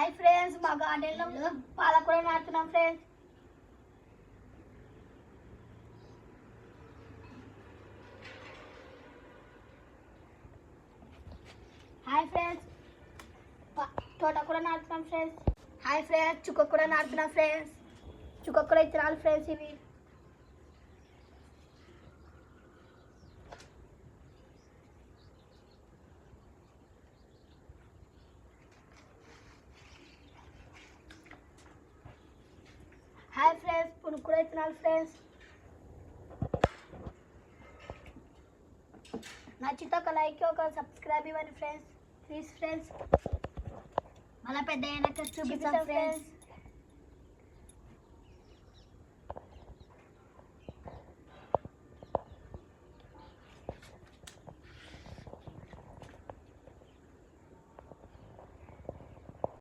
Hi friends, మా గార్డెన్లో పాలకూర నాటుతున్నాం ఫ్రెండ్స్. హాయ్ ఫ్రెండ్స్, తోటకూర నాటుతున్నాం ఫ్రెండ్స్. హాయ్ ఫ్రెండ్స్, చుక్కకూర నాటుతున్నాం ఫ్రెండ్స్. చుక్కకూర ఇత్తనాలు ఫ్రెండ్స్ ఇవి. హాయ్ ఫ్రెండ్స్, పునుకూర ఇత్తనాలు ఫ్రెండ్స్. నచ్చితే ఒక లైక్ ఒక సబ్స్క్రైబ్ ఇవ్వండి ఫ్రెండ్స్. ప్లీజ్ ఫ్రెండ్స్, మళ్ళీ పెద్ద అయినాక చూపిస్తాం ఫ్రెండ్స్.